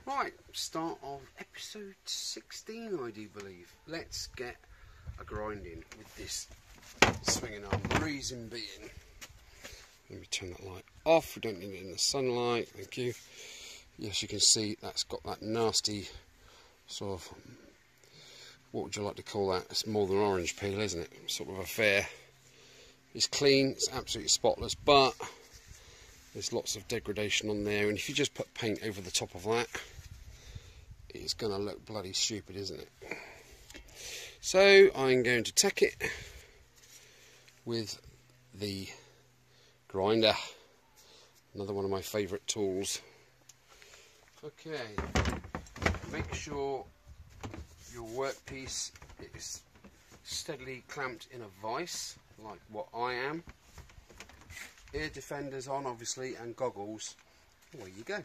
Right, start of episode 16 I do believe. Let's get a grinding with this swinging arm. The reason being, let me turn that light off, we don't need it in the sunlight, thank you. Yes, you can see that's got that nasty sort of, what would you like to call that? It's more than orange peel, isn't it? Sort of affair. It's clean, it's absolutely spotless, but there's lots of degradation on there, and if you just put paint over the top of that, it's going to look bloody stupid, isn't it? So I'm going to tack it with the grinder, another one of my favourite tools. Okay, make sure your workpiece is steadily clamped in a vice, like what I am. Ear defenders on, obviously, and goggles. Away you go.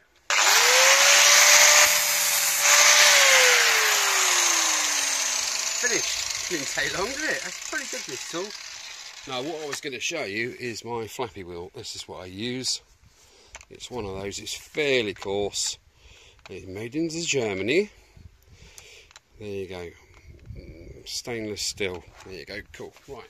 Finished. Didn't take long, did it? That's pretty good, this tool. Now, what I was going to show you is my Flappy Wheel. This is what I use. It's one of those. It's fairly coarse. It's made in Germany. There you go. Stainless steel. There you go. Cool. Right.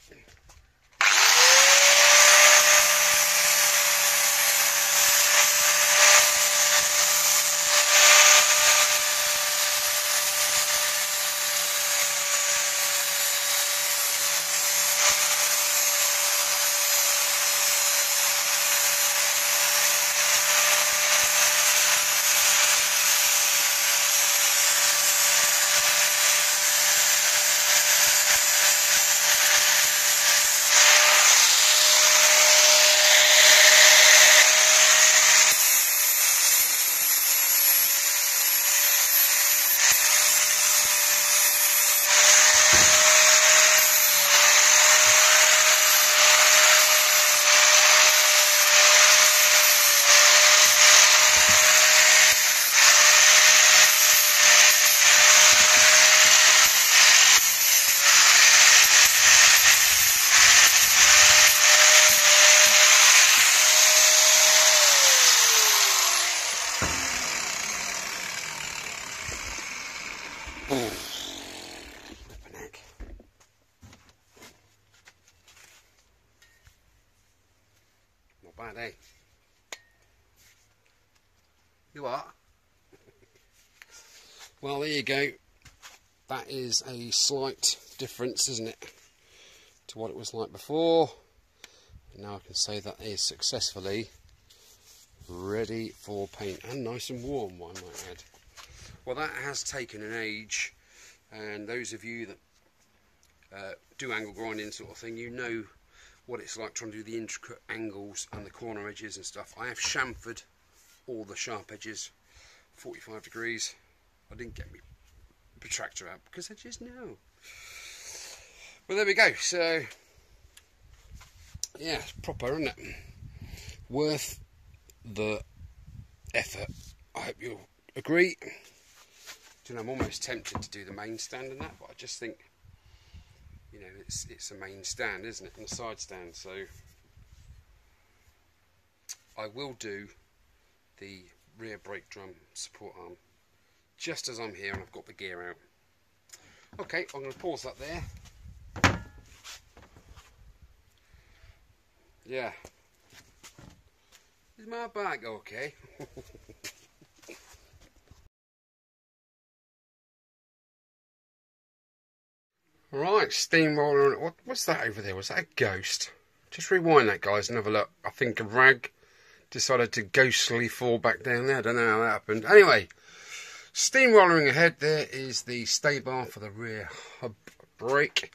Not bad, eh? You are? Well, there you go. That is a slight difference, isn't it, to what it was like before. And now I can say that is successfully ready for paint, and nice and warm, I might add. Well, that has taken an age, and those of you that do angle grinding sort of thing, you know what it's like trying to do the intricate angles and the corner edges and stuff. I have chamfered all the sharp edges 45 degrees. I didn't get my protractor out because I just know. Well, there we go. So yeah, it's proper, isn't it? Worth the effort. I hope you'll agree. You know, I'm almost tempted to do the main stand and that, but I just think, you know, it's a main stand, isn't it, and a side stand. So I will do the rear brake drum support arm just as I'm here and I've got the gear out. Okay, I'm going to pause that there. Yeah. Is my bag okay? Right, steamroller. What's that over there? Was that a ghost? Just rewind that, guys, and have a look. I think a rag decided to ghostly fall back down there. I don't know how that happened. Anyway, steamrollering ahead, there is the stay bar for the rear hub brake.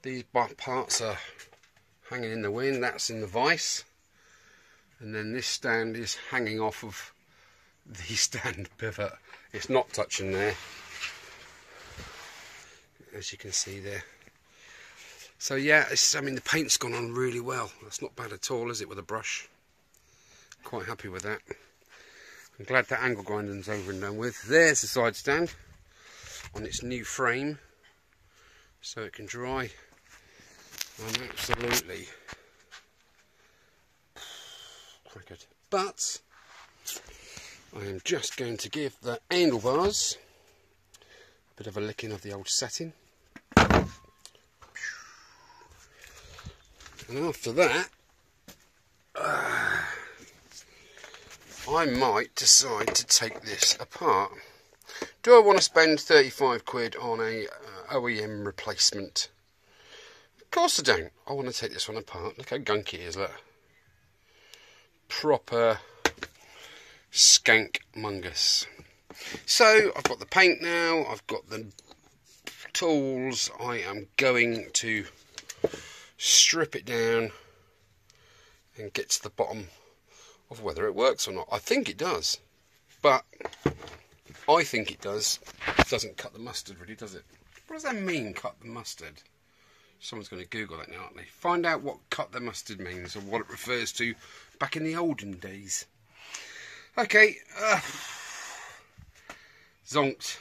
These parts are hanging in the wind. That's in the vice. And then this stand is hanging off of the stand pivot. It's not touching there, as you can see there. So yeah, I mean, the paint's gone on really well. That's not bad at all, is it, with a brush? Quite happy with that. I'm glad that angle grinding's over and done with. There's the side stand on its new frame, so it can dry. And absolutely quite good. But I am just going to give the handlebars a bit of a licking of the old setting. And after that, I might decide to take this apart. Do I want to spend 35 quid on a OEM replacement? Of course I don't. I want to take this one apart. Look how gunky it is, look. Proper skank mungus. So I've got the paint now, I've got the tools. I am going to strip it down and get to the bottom of whether it works or not. I think it does, but I think it does. It doesn't cut the mustard really, does it? What does that mean, cut the mustard? Someone's going to Google that now, aren't they? Find out what cut the mustard means, or what it refers to back in the olden days. Okay, zonked.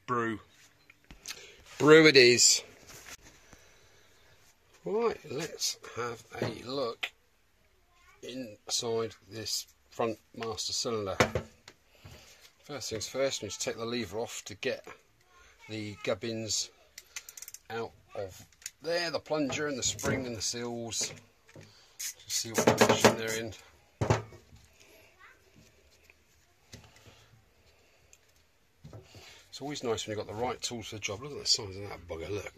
Brew it is. Right, let's have a look inside this front master cylinder. First things first, we need to take the lever off to get the gubbins out of there, the plunger and the spring and the seals, to see what condition they're in. It's always nice when you've got the right tools for the job. Look at the size of that bugger, look.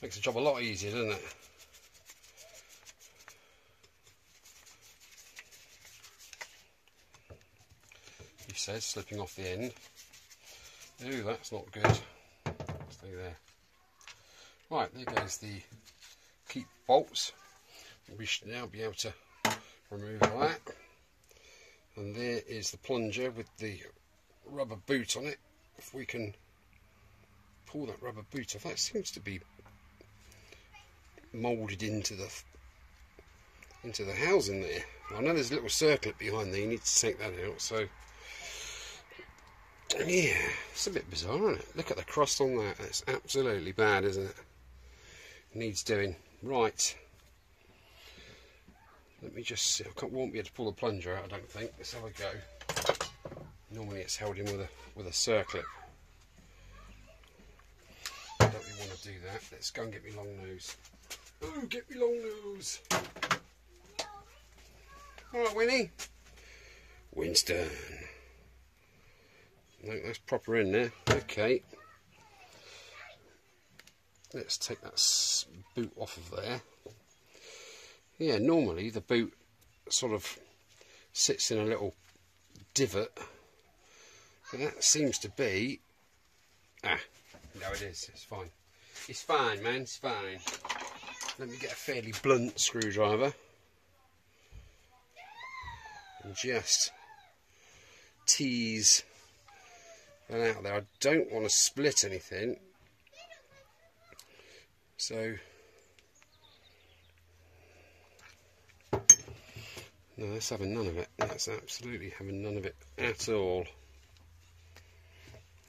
Makes the job a lot easier, doesn't it? He says, slipping off the end. Ooh, that's not good. Stay there. Right, there goes the keep bolts. We should now be able to remove that. And there is the plunger with the rubber boot on it. If we can pull that rubber boot off, that seems to be moulded into the housing there. I know there's a little circlet behind there, you need to take that out, so yeah, it's a bit bizarre, isn't it? Look at the crust on that, that's absolutely bad, isn't it? Needs doing. Right, let me just see. Won't be able to pull the plunger out, I don't think. Let's have a go. Normally it's held in with a circlip. I don't really want to do that. Let's go and get me long nose. Oh, get me long nose. Alright, Winnie. Winston. No, that's proper in there. Okay. Let's take that boot off of there. Yeah, normally the boot sort of sits in a little divot. But that seems to be... Ah, no it is. It's fine. It's fine, man. It's fine. Let me get a fairly blunt screwdriver and just tease that out there. I don't want to split anything, so no, that's having none of it. That's absolutely having none of it at all.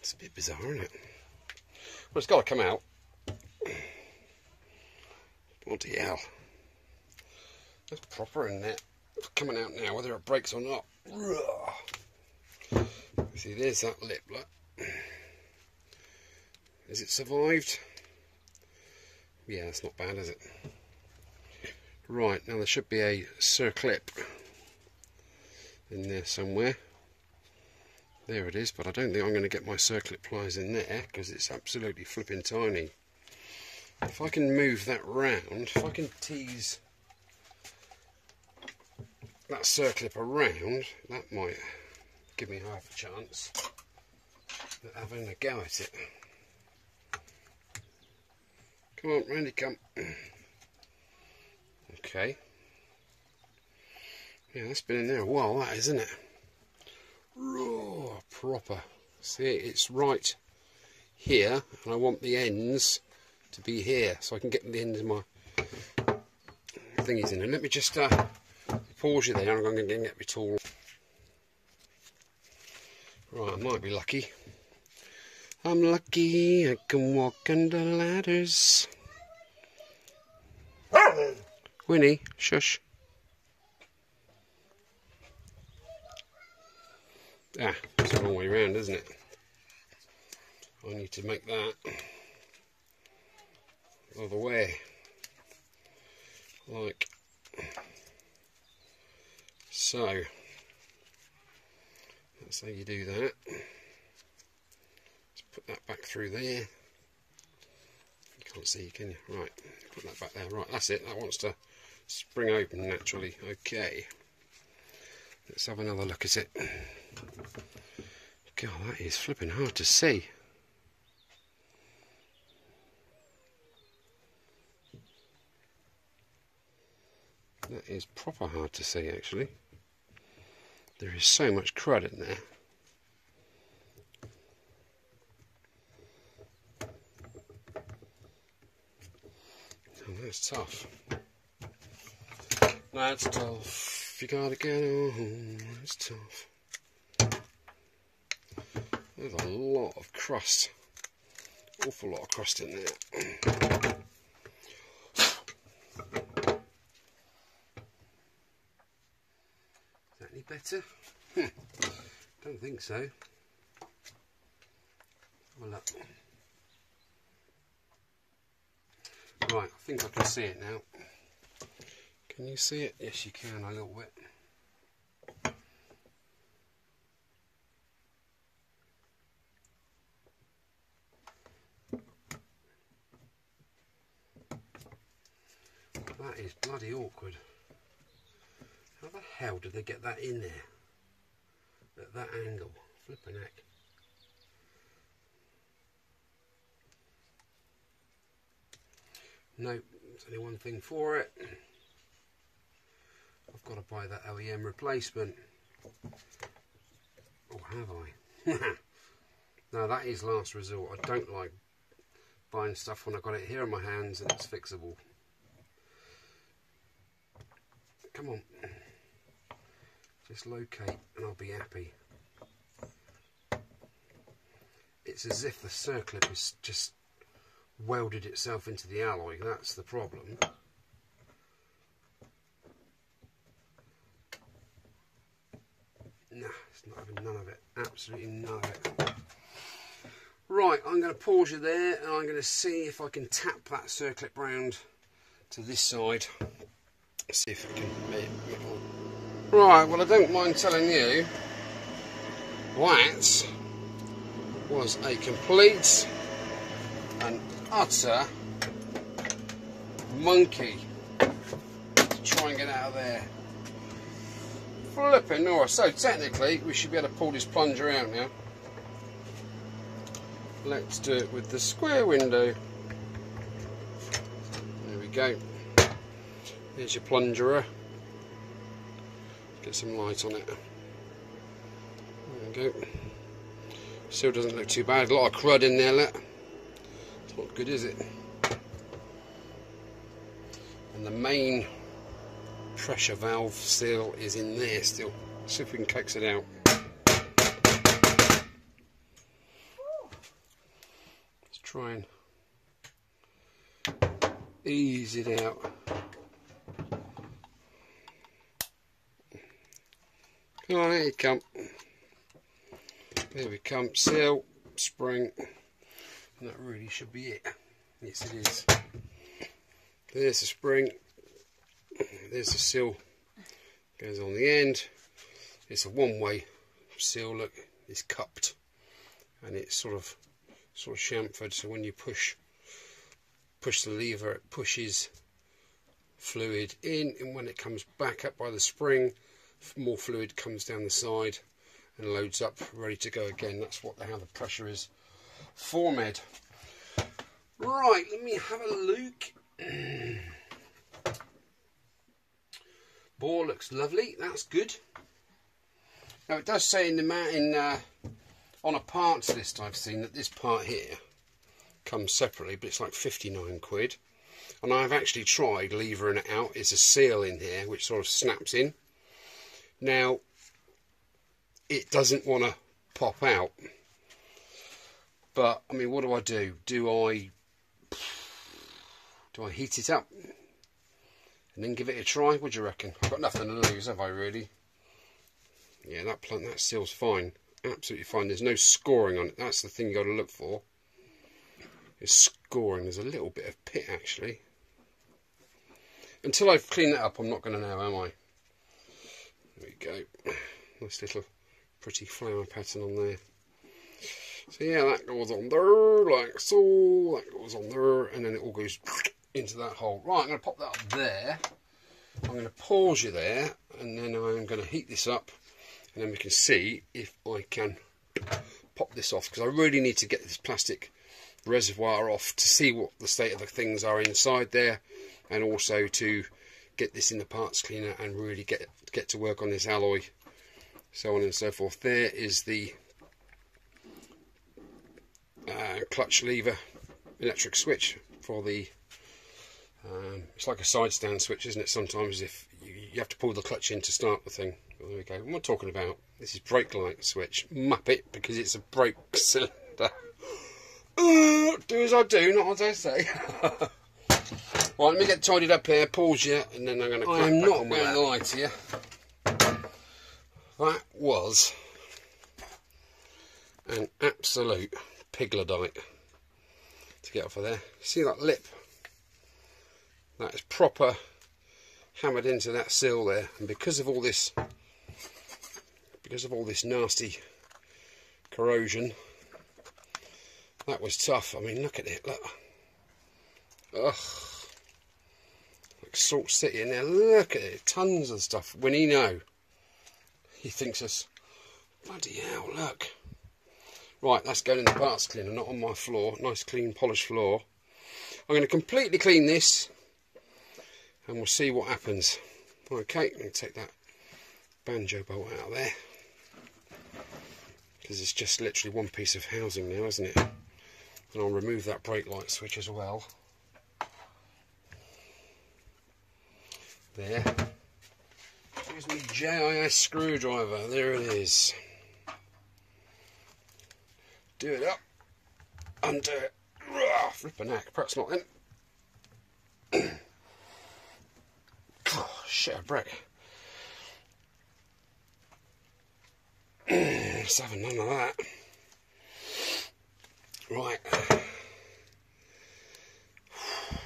It's a bit bizarre, isn't it? Well, it's got to come out. Bloody hell. That's proper in there. It's coming out now, whether it breaks or not. See, there's that lip, look. Has it survived? Yeah, it's not bad, is it? Right, now there should be a circlip in there somewhere. There it is, but I don't think I'm going to get my circlip pliers in there because it's absolutely flipping tiny. If I can move that round, if I can tease that circlip around, that might give me half a chance at having a go at it. Come on, Randy, come. Okay. Yeah, that's been in there a while, that is, isn't it? Raw, proper. See, it's right here, and I want the ends to be here, so I can get the ends of my thingies in. And let me just pause you there, I'm going to get my tool. Right, I might be lucky. I'm lucky I can walk under ladders. Winnie, shush. Ah, it's the wrong way round, isn't it? I need to make that the other way. Like so. That's how you do that. Let's put that back through there. You can't see, can you? Right, put that back there. Right, that's it. That wants to spring open naturally. Okay. Let's have another look at it. God, that is flipping hard to see. That is proper hard to see, actually. There is so much crud in there. Oh, that's tough. That's tough. You gotta get on. It's tough. There's a lot of crust. Awful lot of crust in there. Is that any better? Don't think so. Well, look. Right, I think I can see it now. Can you see it? Yes, you can, a little bit. That is bloody awkward. How the hell did they get that in there? At that angle? Flipping heck. Nope, there's only one thing for it. I've got to buy that OEM replacement. Or have I? Now that is last resort. I don't like buying stuff when I've got it here in my hands and it's fixable. Come on. Just locate and I'll be happy. It's as if the circlip has just welded itself into the alloy. That's the problem. Nah, it's not having none of it. Absolutely none of it. Right, I'm going to pause you there and I'm going to see if I can tap that circlip round to this side. See if it can make it. Right, well I don't mind telling you that was a complete and utter monkey to try and get out of there. Flipping Nora. So technically we should be able to pull this plunger out now. Let's do it with the square window. There we go. Here's your plunger. Get some light on it. There we go. Still doesn't look too bad. A lot of crud in there, look. It's not good, is it? And the main pressure valve seal is in there still. See if we can coax it out. Let's try and ease it out. Come on, here you come. There we come. Seal, spring. And that really should be it. Yes, it is. There's the spring. There's the seal. Goes on the end. It's a one-way seal. Look, it's cupped, and it's sort of chamfered. So when you push the lever, it pushes fluid in, and when it comes back up by the spring, more fluid comes down the side and loads up, ready to go again. That's how the pressure is formed. Right, let me have a look. Bore looks lovely. That's good. Now it does say in the on a parts list I've seen that this part here comes separately, but it's like 59 quid. And I've actually tried levering it out. It's a seal in here which sort of snaps in. Now, it doesn't want to pop out, but I mean, what do? Do I heat it up and then give it a try. What do you reckon? I've got nothing to lose, have I, really? Yeah, that seal's fine. Absolutely fine. There's no scoring on it. That's the thing you got to look for. Is scoring. There's a little bit of pit, actually. Until I've cleaned that up, I'm not going to know, am I? There we go. Nice little pretty flower pattern on there. So yeah, that goes on there, like so. That goes on there, and then it all goes into that hole. Right, I'm going to pop that up there. I'm going to pause you there, and then I'm going to heat this up, and then we can see if I can pop this off, because I really need to get this plastic reservoir off to see what the state of the things are inside there, and also to get this in the parts cleaner and really get to work on this alloy, so on and so forth. There is the clutch lever electric switch for the it's like a side stand switch, isn't it? Sometimes if you have to pull the clutch in to start the thing. Well, there we go. What am I talking about? This is brake light switch. Muppet, because it's a brake cylinder. Do as I do, not as I say. Right, let me get tidied up here, pause you, and then I'm going to crack back on with that. I'm not going to lie to you. That was an absolute pigladite to get off of there. See that lip? That is proper hammered into that sill there, and because of all this nasty corrosion, that was tough. I mean, look at it, look. Ugh. Like Salt City in there, look at it, tons of stuff. When he thinks us, bloody hell, look. Right, that's going in the parts cleaner, not on my floor. Nice clean polished floor. I'm going to completely clean this, and we'll see what happens. Okay, I'm going to take that banjo bolt out of there, because it's just literally one piece of housing now, isn't it? And I'll remove that brake light switch as well. There. Here's my JIS screwdriver. There it is. Do it up. Undo it. Flip a neck. Perhaps not then. Oh, shit, a brick. Let's have none of that. Right.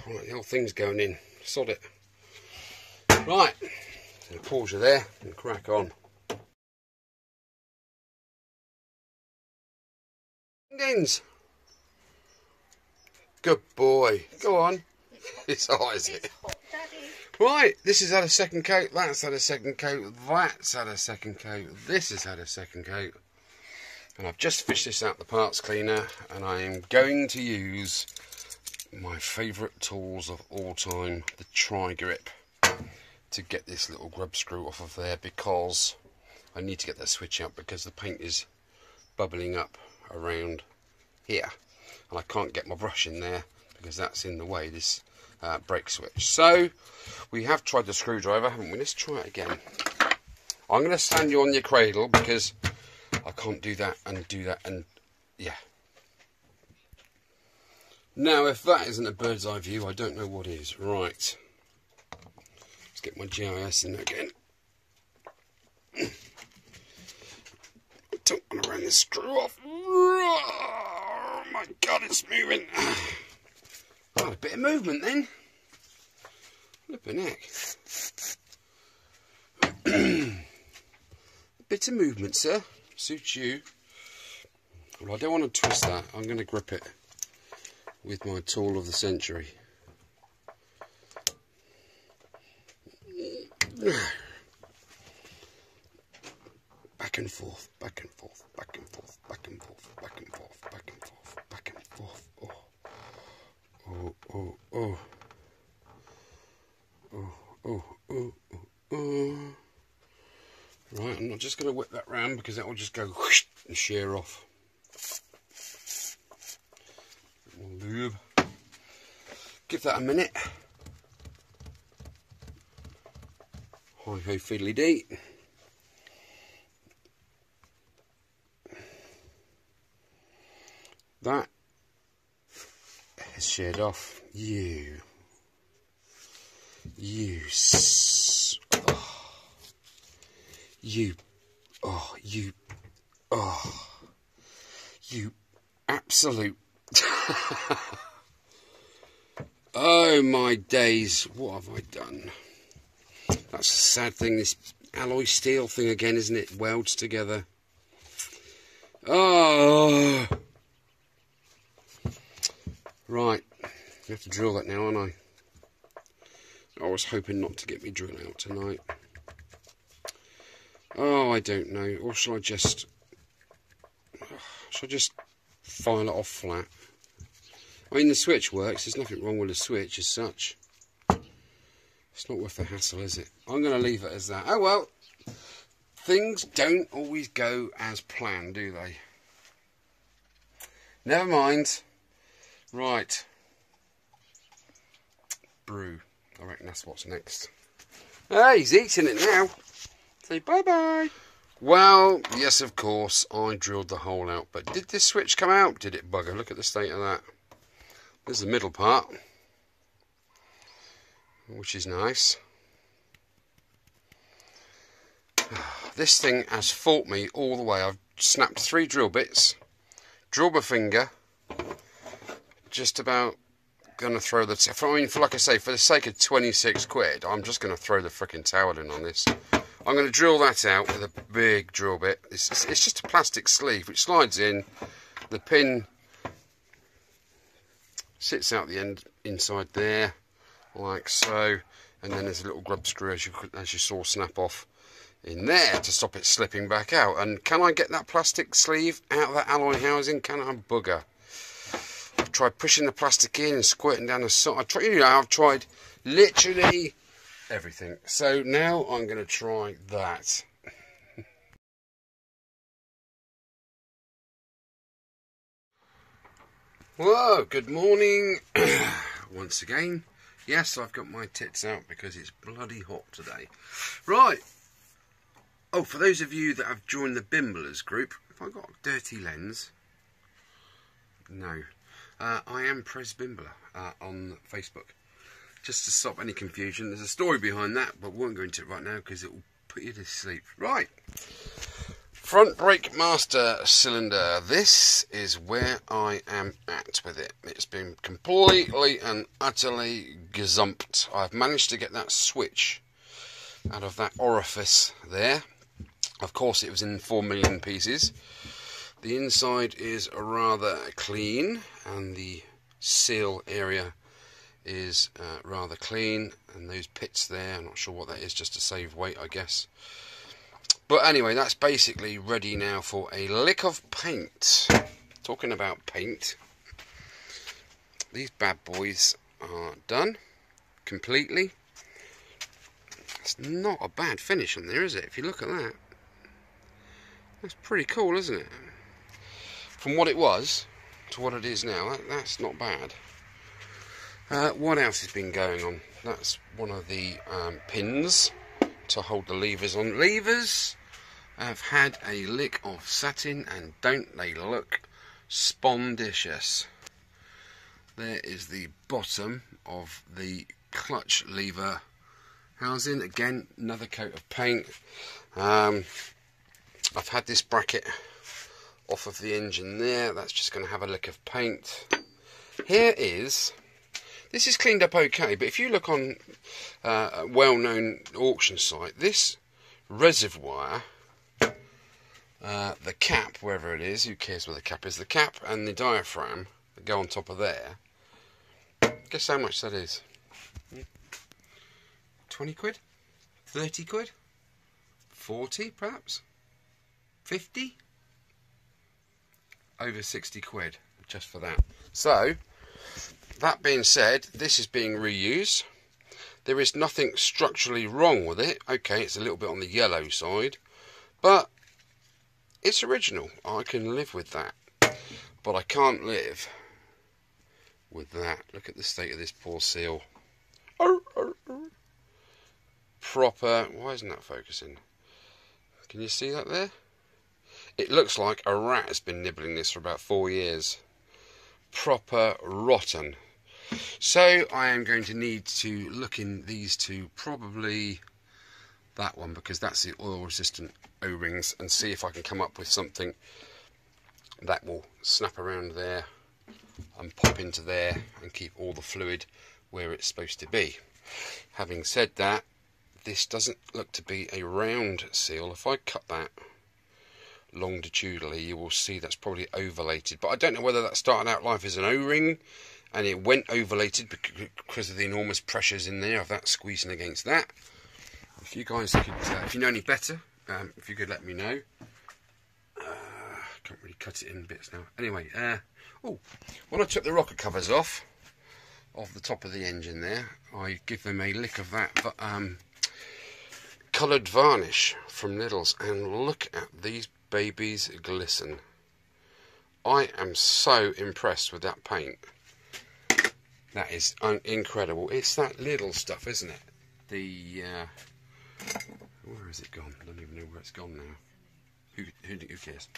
Right, the whole thing's going in. Sod it. Right. So pause you there and crack on. Good boy. Go on. It's hot, is it? Right, this has had a second coat, that's had a second coat, that's had a second coat, this has had a second coat. And I've just fished this out the parts cleaner, and I am going to use my favourite tools of all time, the tri-grip, to get this little grub screw off of there, because I need to get that switch out because the paint is bubbling up around here. And I can't get my brush in there because that's in the way, this brake switch. So we have tried the screwdriver, haven't we? Let's try it again. I'm going to stand you on your cradle because I can't do that and yeah. Now if that isn't a bird's eye view, I don't know what is. Right, let's get my GIS in again. I don't want to run this screw off. Oh my god, it's moving. Oh, a bit of movement then. Flippin' heck. Bit of movement, sir. Suits you. Well, I don't want to twist that. I'm going to grip it with my tool of the century. Back and forth, back and forth, back and forth, back and forth, back and forth, back and forth, back and forth. Oh, oh, oh, oh, oh, oh, oh, oh. Right, I'm not just going to whip that round because that will just go whoosh and shear off. More lube. Give that a minute. Hi ho fiddly dee. That has sheared off. You You absolute. Oh my days, what have I done? That's a sad thing, this alloy steel thing again, isn't it? Welds together. Oh! Right, you have to drill that now, aren't I? I was hoping not to get me drill out tonight. Oh, I don't know. Or shall I just file it off flat? I mean, the switch works. There's nothing wrong with the switch as such. It's not worth the hassle, is it? I'm going to leave it as that. Oh well. Things don't always go as planned, do they? Never mind. Right. Brew. I reckon that's what's next. Hey, he's eating it now. Say bye-bye. Well, yes, of course, I drilled the hole out. But did this switch come out? Did it, bugger? Look at the state of that. There's the middle part, which is nice. This thing has fought me all the way. I've snapped 3 drill bits, drilled my finger, just about going to throw the... like I say, for the sake of 26 quid, I'm just going to throw the frickin' towel in on this. I'm going to drill that out with a big drill bit. It's just a plastic sleeve which slides in. The pin sits out the end inside there, like so, and then there's a little grub screw, as you saw, snap off in there to stop it slipping back out. And can I get that plastic sleeve out of that alloy housing? Can I, bugger? I've tried pushing the plastic in and squirting down the side. I've tried literally everything. So now I'm going to try that. Whoa, good morning once again. Yes, I've got my tits out because it's bloody hot today. Right. Oh, for those of you that have joined the Bimblers group, have I got a dirty lens? No. I am Pres Bimbler on Facebook. Just to stop any confusion, there's a story behind that, but we won't go into it right now because it will put you to sleep. Right. Front brake master cylinder. This is where I am at with it. It's been completely and utterly gazumped. I've managed to get that switch out of that orifice there. Of course, it was in 4 million pieces. The inside is rather clean, and the seal area is rather clean. And those pits there, I'm not sure what that is, just to save weight, I guess. But anyway, that's basically ready now for a lick of paint. Talking about paint, these bad boys are done completely. It's not a bad finish on there, is it? If you look at that, that's pretty cool, isn't it? From what it was to what it is now, that's not bad. What else has been going on? That's one of the pins to hold the levers on. Levers have had a lick of satin, and don't they look spondicious. There is the bottom of the clutch lever housing. Again, another coat of paint. I've had this bracket off of the engine there. That's just going to have a lick of paint. This is cleaned up okay, but if you look on a well-known auction site, this reservoir, the cap, wherever it is, who cares where the cap is, the cap and the diaphragm that go on top of there, guess how much that is? 20 quid? 30 quid? 40 perhaps? 50? Over 60 quid just for that. So, that being said, this is being reused. There is nothing structurally wrong with it. Okay, it's a little bit on the yellow side, but it's original. I can live with that. But I can't live with that. Look at the state of this poor seal. Proper. Why isn't that focusing? Can you see that there? It looks like a rat has been nibbling this for about 4 years. Proper rotten. So I am going to need to look in these two, probably that one, because that's the oil resistant O-rings, and see if I can come up with something that will snap around there and pop into there and keep all the fluid where it's supposed to be. Having said that, this doesn't look to be a round seal. If I cut that longitudinally, you will see that's probably ovalated, but I don't know whether that started out life as an O-ring and it went ovalated because of the enormous pressures in there of that squeezing against that. If you guys could, if you know any better, if you could let me know. Can't really cut it in bits now. Anyway, oh, when I took the rocker covers off the top of the engine there, I give them a lick of that coloured varnish from Lidl's, and look at these babies glisten. I am so impressed with that paint. That is incredible. It's that Lidl stuff, isn't it? The where has it gone? I don't even know where it's gone now. Who cares?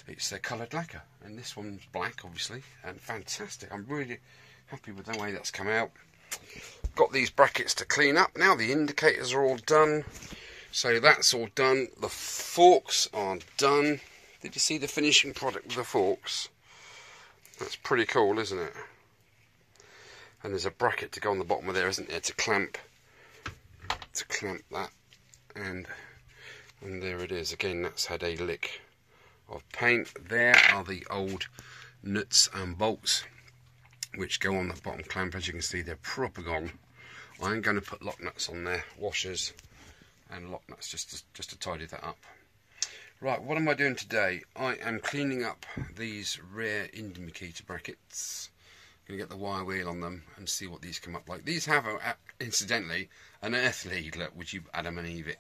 It's coloured lacquer, and this one's black, obviously, and fantastic. I'm really happy with the way that's come out. Got these brackets to clean up now. The indicators are all done, so that's all done. The forks are done. Did you see the finishing product with the forks? That's pretty cool, isn't it? And there's a bracket to go on the bottom of there, isn't there, to clamp that, and there it is. Again, that's had a lick of paint. There are the old nuts and bolts which go on the bottom clamp. As you can see, they're proper gone. I'm going to put lock nuts on there, washers and lock nuts, just to tidy that up. Right, what am I doing today? I am cleaning up these rear indicator brackets. I'm going to get the wire wheel on them and see what these come up like. These have, incidentally, an earth lead, look, would you Adam and Eve it?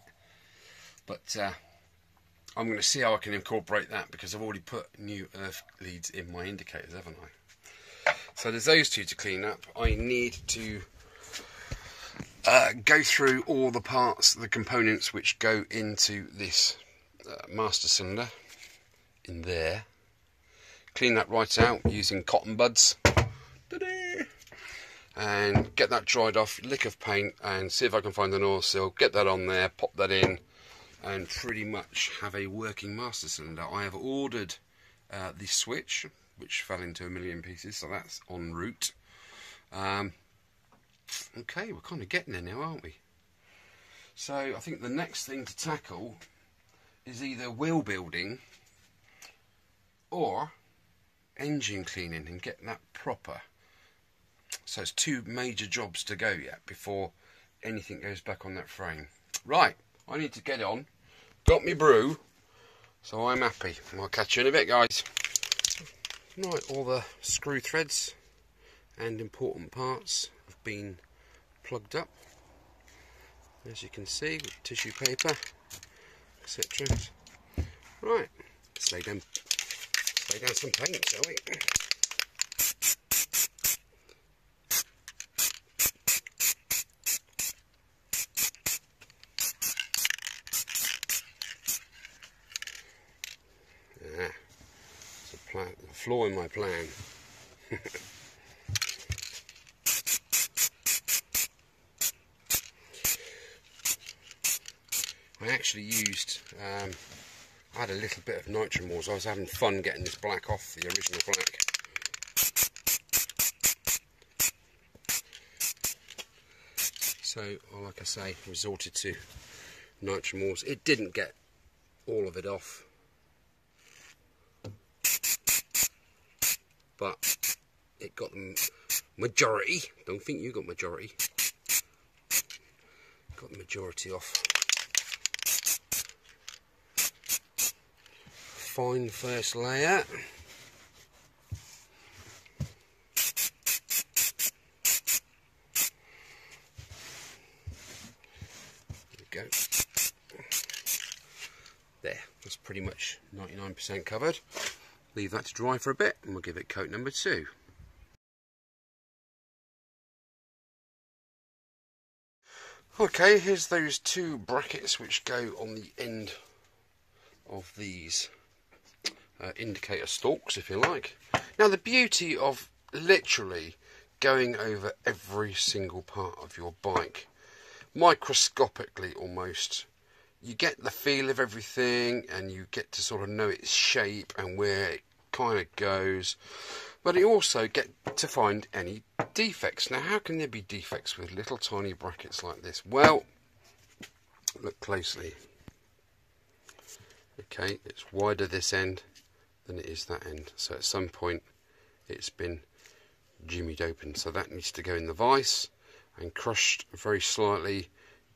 But I'm going to see how I can incorporate that, because I've already put new earth leads in my indicators, haven't I? So there's those two to clean up. I need to go through all the parts, the components which go into this master cylinder in there. Clean that right out using cotton buds. And get that dried off, lick of paint, and see if I can find an oil seal, get that on there, pop that in, and pretty much have a working master cylinder. I have ordered the switch, which fell into 1,000,000 pieces, so that's en route. Okay, we're kind of getting there now, aren't we? So I think the next thing to tackle is either wheel building or engine cleaning and getting that proper. So it's two major jobs to go yet before anything goes back on that frame. Right, I need to get on. Got me brew, so I'm happy. I'll catch you in a bit, guys. Right, all the screw threads and important parts have been plugged up, as you can see, with tissue paper, etc. Right, let's lay down some paint, shall we? The flaw in my plan. I actually used, I had a little bit of nitramores. I was having fun getting this black off the original black. So, like I say, resorted to nitramores. It didn't get all of it off, but it got the majority. Don't think you got majority. Got the majority off. Fine first layer. There we go. There, that's pretty much 99% covered. Leave that to dry for a bit and we'll give it coat number 2. Okay, here's those two brackets which go on the end of these indicator stalks, if you like. Now the beauty of literally going over every single part of your bike, microscopically almost. You get the feel of everything and you get to sort of know its shape and where it kind of goes, but you also get to find any defects. Now, how can there be defects with little tiny brackets like this? Well, look closely. Okay, it's wider this end than it is that end, so at some point it's been jimmied open, so that needs to go in the vise and crushed very slightly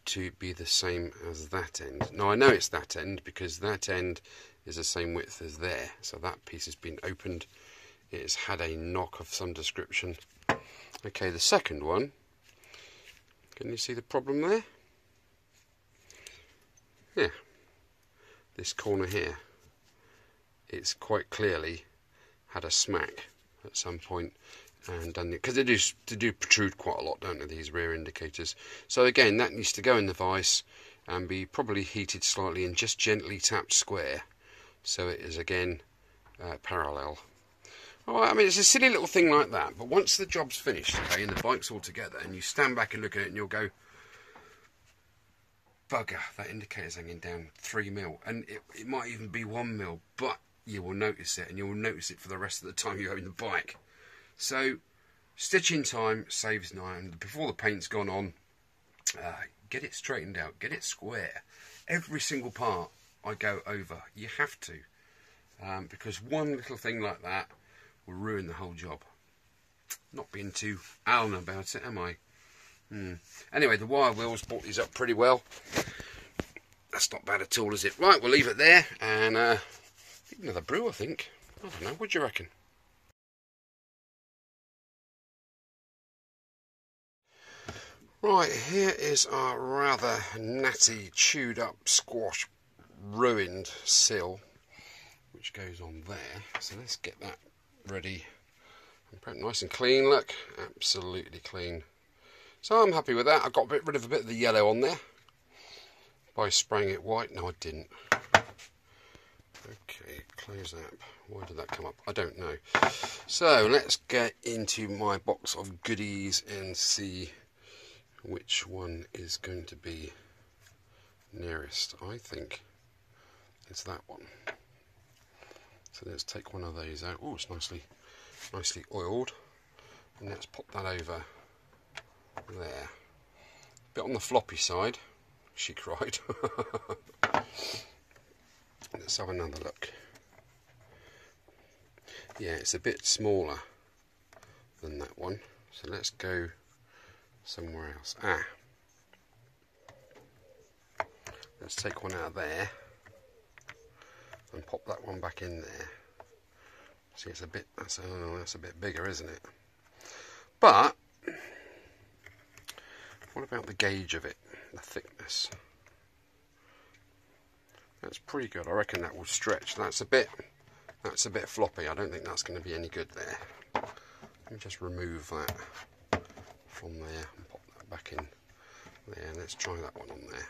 to be the same as that end. Now I know it's that end because that end is the same width as there, so that piece has been opened. It has had a knock of some description. Okay, the second one, can you see the problem there? Yeah, this corner here, it's quite clearly had a smack at some point and done it, because they do protrude quite a lot, don't they, these rear indicators. So again, that needs to go in the vise and be probably heated slightly and just gently tapped square, so it is again parallel. Alright, I mean, it's a silly little thing like that, but once the job's finished, okay, and the bike's all together, and you stand back and look at it and you'll go, bugger, that indicator's hanging down 3mm, and it might even be 1mm, but you will notice it, and you will notice it for the rest of the time you own the bike. So, stitching time saves time. Before the paint's gone on, get it straightened out, get it square. Every single part I go over. You have to, because one little thing like that will ruin the whole job. Not being too Alan about it, am I? Anyway, the wire wheels brought these up pretty well. That's not bad at all, is it? Right, we'll leave it there and another brew, I think. I don't know, what do you reckon? Right, here is our rather natty, chewed up, squash, ruined sill, which goes on there. So let's get that ready. Nice and clean, look, absolutely clean. So I'm happy with that. I got rid of a bit of the yellow on there by spraying it white. No, I didn't. Okay, close that. Why did that come up? I don't know. So let's get into my box of goodies and see which one is going to be nearest. I think it's that one. So let's take one of those out. Oh, it's nicely oiled. And let's pop that over there. Bit on the floppy side, she cried. Let's have another look. Yeah, it's a bit smaller than that one. So let's go somewhere else. Let's take one out of there and pop that one back in there. See, it's a bit, that's a bit bigger, isn't it? But what about the gauge of it, the thickness? That's pretty good. I reckon that will stretch. That's a bit floppy. I don't think that's going to be any good there. Let me just remove that from there and pop that back in there. Let's try that one on there.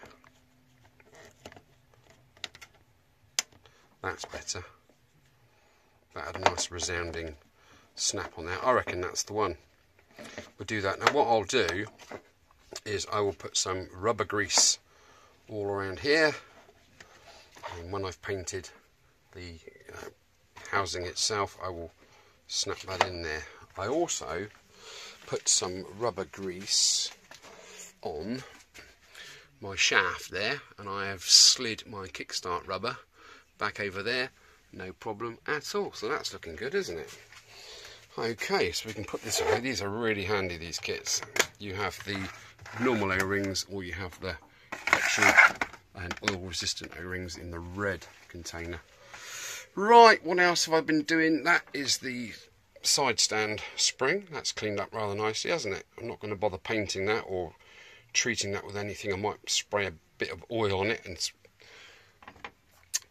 That's better. That had a nice resounding snap on there. I reckon that's the one. We'll do that. Now what I'll do is I will put some rubber grease all around here, and when I've painted the housing itself, I will snap that in there. I also put some rubber grease on my shaft there, and I have slid my kickstart rubber back over there, no problem at all. So that's looking good, isn't it? Okay, so we can put this away. These are really handy, these kits. You have the normal O-rings, or you have the petrol and oil resistant O-rings in the red container. Right, what else have I been doing? That is the side stand spring. That's cleaned up rather nicely, hasn't it? I'm not going to bother painting that or treating that with anything. I might spray a bit of oil on it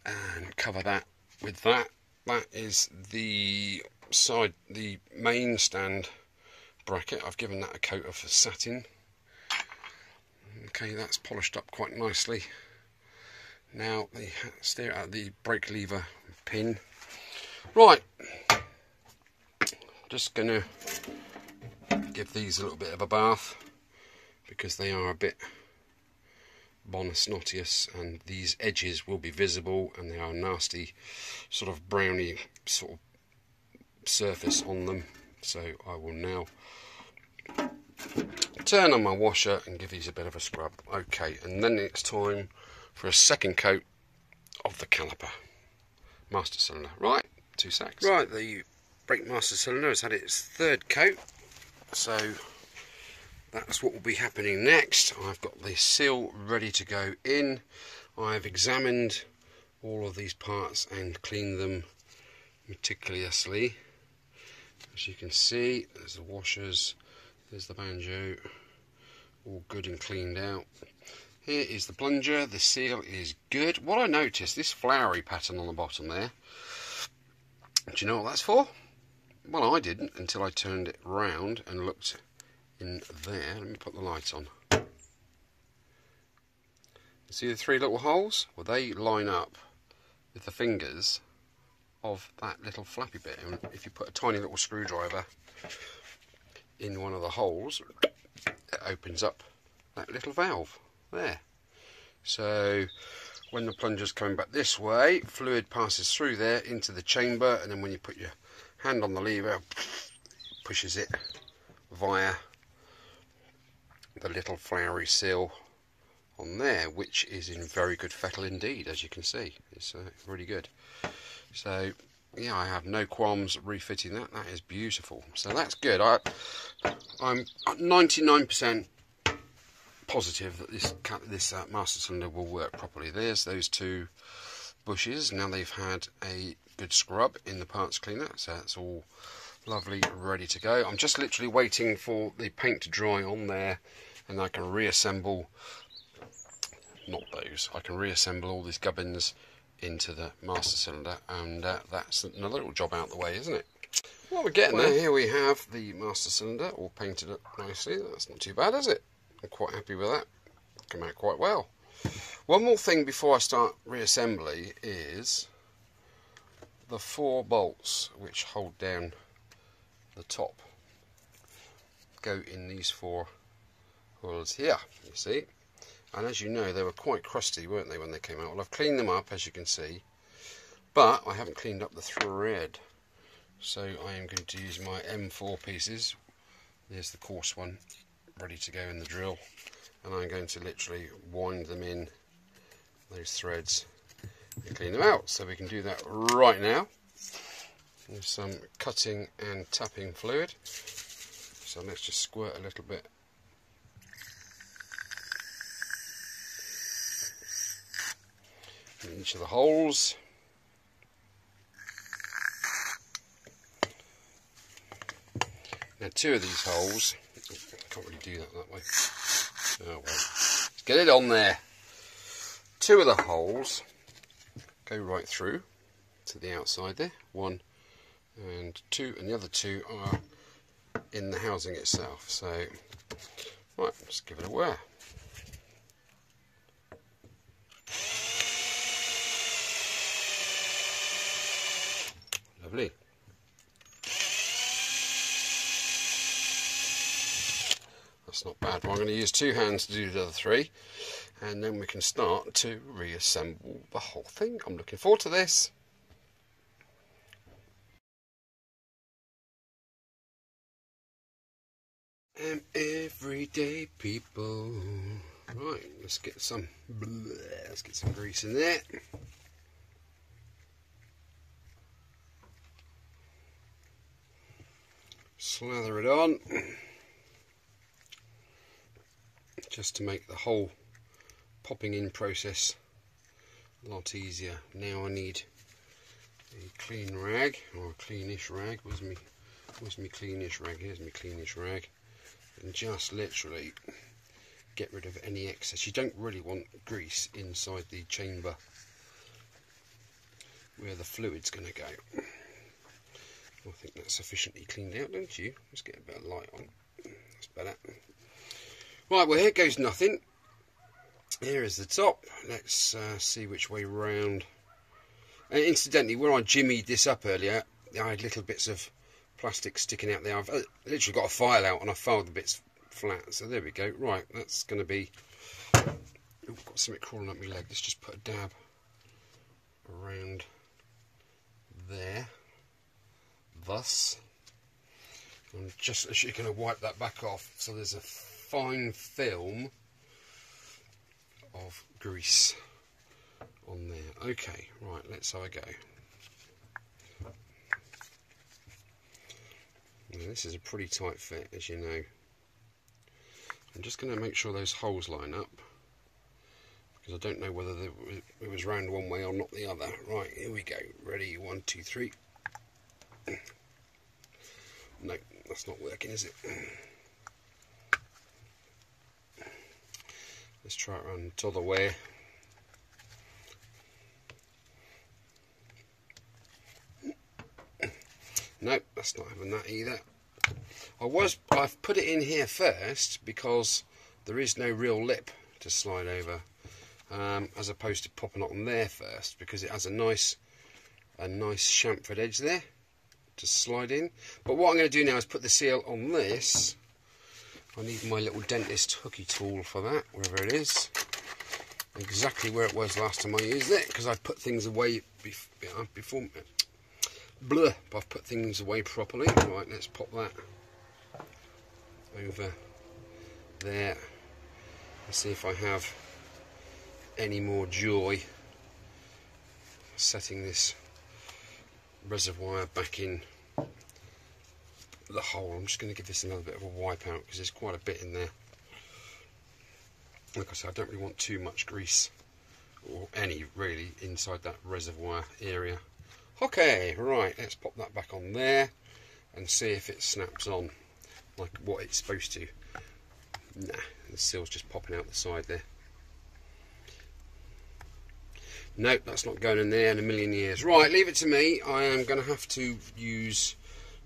and cover that with that. That is the main stand bracket. I've given that a coat of satin. Okay, that's polished up quite nicely. Now the brake lever pin. Right, just gonna give these a little bit of a bath because they are a bit monosnotious, and these edges will be visible, and they are nasty sort of browny sort of surface on them. So I will now turn on my washer and give these a bit of a scrub. Okay, and then it's time for a second coat of the caliper master cylinder. Right, 2 secs. Right, the brake master cylinder has had its third coat, so that's what will be happening next. I've got the seal ready to go in. I've examined all of these parts and cleaned them meticulously. As you can see, there's the washers, there's the banjo, all good and cleaned out. Here is the plunger. The seal is good. What I noticed, this flowery pattern on the bottom there, do you know what that's for? Well, I didn't until I turned it round and looked in there. Let me put the light on. See the 3 little holes? Well, they line up with the fingers of that little flappy bit, and if you put a tiny little screwdriver in one of the holes, it opens up that little valve there. So when the plunger's coming back this way, fluid passes through there into the chamber, and then when you put your hand on the lever, it pushes it via the little flowery seal on there, which is in very good fettle indeed, as you can see. It's really good. So yeah, I have no qualms refitting that. That is beautiful. So that's good. I'm 99% positive that this master cylinder will work properly. There's those 2 bushes. Now they've had a good scrub in the parts cleaner, so that's all lovely, ready to go. I'm just literally waiting for the paint to dry on there, and I can reassemble, not those, I can reassemble all these gubbins into the master cylinder, and that's another little job out the way, isn't it? Well, we're getting there. Here we have the master cylinder all painted up nicely. That's not too bad, is it? I'm quite happy with that. Came out quite well. One more thing before I start reassembly is the 4 bolts which hold down the top go in these 4 holes here, you see. And as you know, they were quite crusty, weren't they, when they came out? Well, I've cleaned them up, as you can see, but I haven't cleaned up the thread. So I am going to use my M4 pieces. There's the coarse one, ready to go in the drill, and I'm going to literally wind them in those threads and clean them out. So we can do that right now with some cutting and tapping fluid. So let's just squirt a little bit in each of the holes. Now 2 of these holes, I can't really do that way. Oh well, let's get it on there. 2 of the holes go right through to the outside there, 1 and 2, and the other 2 are in the housing itself. So, right, let's give it a whirl. Lovely. That's not bad. Well, I'm going to use 2 hands to do the other 3, and then we can start to reassemble the whole thing. I'm looking forward to this. Everyday people. Right, let's get some grease in there. Slather it on, just to make the whole popping in process a lot easier. Now I need a clean rag, or a cleanish rag. Where's me cleanish rag? Here's me cleanish rag. And just literally get rid of any excess. You don't really want grease inside the chamber where the fluid's going to go. I think that's sufficiently cleaned out, don't you? Let's get a bit of light on. That's better. Right, well, here goes nothing. Here is the top. Let's see which way round. And incidentally, where I jimmied this up earlier, I had little bits of plastic sticking out there. I've literally got a file out and I filed the bits flat. So there we go. Right, that's going to be... Ooh, got something crawling up my leg. Let's just put a dab around there. Thus. I'm just actually going to wipe that back off. So there's a fine film of grease on there. Okay, right, let's have a go. Now, this is a pretty tight fit, as you know. I'm just going to make sure those holes line up, because I don't know whether it was round one way or not the other. Right, here we go. Ready? 1, 2, 3. No, that's not working, is it? Let's try it around the other way. Nope, that's not having that either. I've put it in here first because there is no real lip to slide over, as opposed to popping it on there first, because it has a nice chamfered edge there to slide in. But what I'm going to do now is put the seal on this. I need my little dentist hooky tool for that, wherever it is. Exactly where it was last time I used it, because I put things away before. Blah, I've put things away properly. Right, let's pop that over there and see if I have any more joy setting this reservoir back in the hole. I'm just going to give this another bit of a wipe out because there's quite a bit in there. Like I said, I don't really want too much grease, or any really, inside that reservoir area. Okay, right, let's pop that back on there and see if it snaps on like what it's supposed to. Nah, the seal's just popping out the side there. Nope, that's not going in there in a million years. Right, leave it to me. I am going to have to use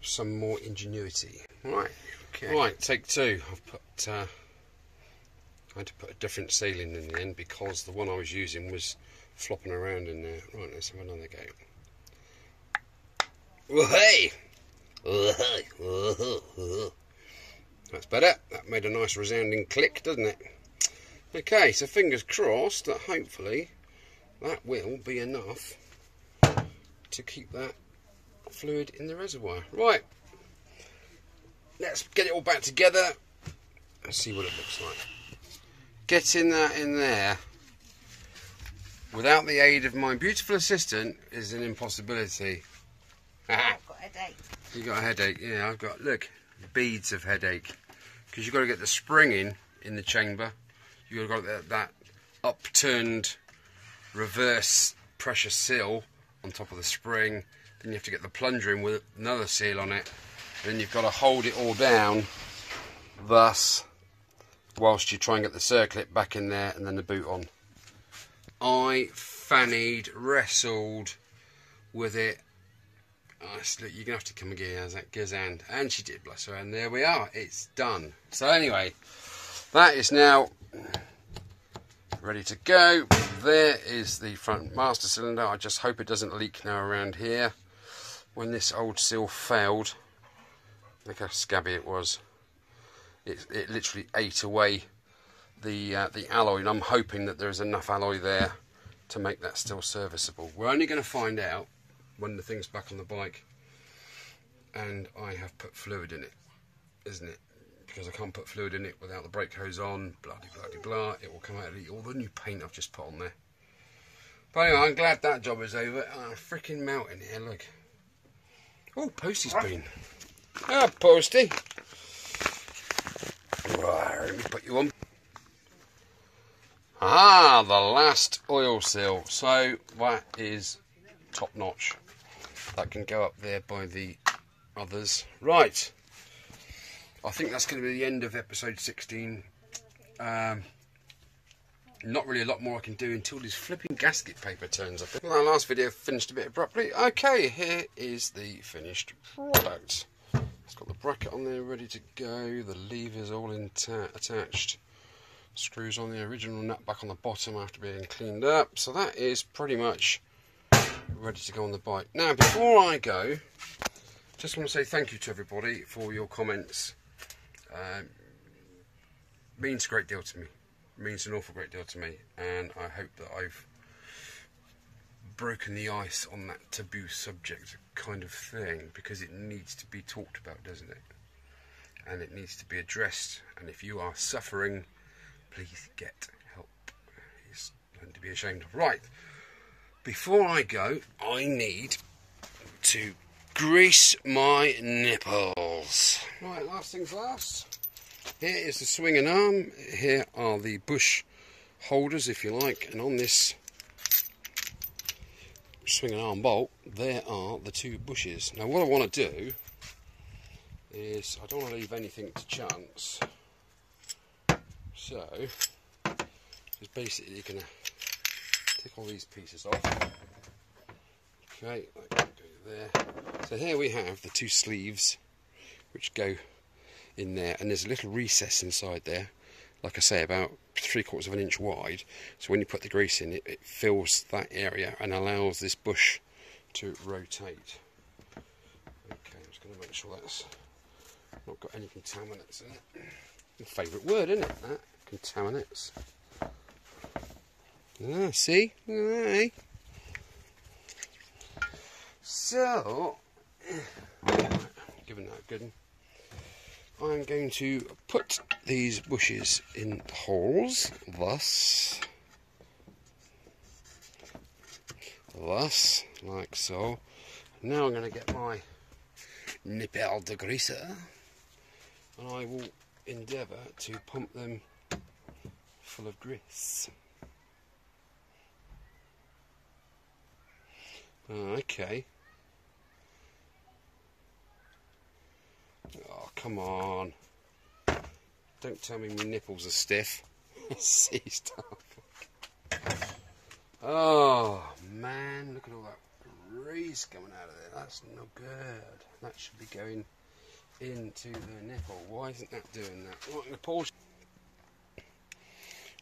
some more ingenuity. Right, okay. Right, take two. I had to put a different seal in the end because the one I was using was flopping around in there. Right, let's have another go. Hey! That's better. That made a nice resounding click, doesn't it? Okay, so fingers crossed that hopefully that will be enough to keep that fluid in the reservoir. Right, let's get it all back together and see what it looks like. Getting that in there without the aid of my beautiful assistant is an impossibility. I've got a headache. You got a headache? Yeah, I've got, look, beads of headache. Because you've got to get the spring in the chamber. You've got to get that upturned reverse pressure seal on top of the spring. Then you have to get the plunger in with another seal on it. Then you've got to hold it all down, thus, whilst you try and get the circlip back in there and then the boot on. I fannied, wrestled with it. Look, you're going to have to come and get that Gazand. And she did, bless her. And there we are. It's done. So anyway, that is now ready to go. There is the front master cylinder. I just hope it doesn't leak now around here. When this old seal failed, look how scabby it was. It literally ate away the alloy. And I'm hoping that there's enough alloy there to make that still serviceable. We're only going to find out when the thing's back on the bike and I have put fluid in it, isn't it? Because I can't put fluid in it without the brake hose on, blah blah blah blah. It will come out of all the new paint I've just put on there. But anyway, I'm glad that job is over. Oh, freaking melting here, look. Oh, Posty's been. Ah, Posty. Right, let me put you on. Ah, the last oil seal. So that is top notch. That can go up there by the others. Right, I think that's going to be the end of episode 16. Not really a lot more I can do until this flipping gasket paper turns up. Well, our last video finished a bit abruptly. Okay, here is the finished product. It's got the bracket on there ready to go, the levers all attached, screws on the original nut back on the bottom after being cleaned up. So that is pretty much ready to go on the bike. Now, before I go, just want to say thank you to everybody for your comments. Means a great deal to me. Means an awful great deal to me, and I hope that I've broken the ice on that taboo subject kind of thing, because it needs to be talked about, doesn't it? And it needs to be addressed, and if you are suffering, please get help. It's nothing to be ashamed of. Right, before I go, I need to grease my nipples. Right, last things last. Here is the swinging arm. Here are the bush holders, if you like, and on this swinging arm bolt there are the two bushes. Now what I want to do is, I don't want to leave anything to chance, so just basically going to take all these pieces off. Okay, I can go there. So here we have the two sleeves which go in there, and there's a little recess inside there, like I say, about 3/4 of an inch wide, so when you put the grease in, it fills that area and allows this bush to rotate. Okay, I'm just going to make sure that's not got any contaminants in it. My favourite word, isn't it, that? Contaminants. Ah, see? Aye. So, giving that a good one. I'm going to put these bushes in holes, thus, like so. Now I'm going to get my nipple degreaser, and I will endeavour to pump them full of grease. Okay. Oh, come on. Don't tell me my nipples are stiff. See stuff. Oh, man. Look at all that grease coming out of there. That's no good. That should be going into the nipple. Why isn't that doing that? Right, I'm going to pause.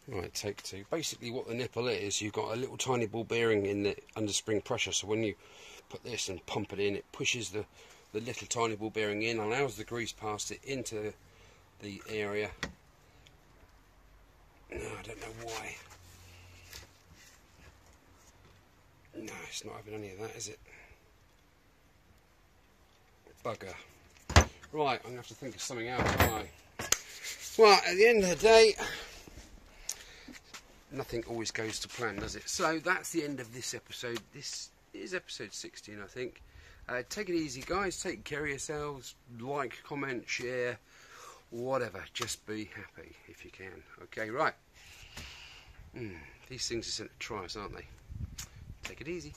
Right, take two. Basically what the nipple is, you've got a little tiny ball bearing in the under spring pressure. So when you put this and pump it in, it pushes the little tiny ball bearing in, allows the grease past it into the area. No, I don't know why. No, it's not having any of that, is it? Bugger. Right, I'm going to have to think of something else, aren't I? Well, at the end of the day, nothing always goes to plan, does it? So that's the end of this episode. This is episode 16, I think. Take it easy, guys. Take care of yourselves. Like, comment, share, whatever. Just be happy if you can. Okay, right. These things are sent to try us, aren't they? Take it easy.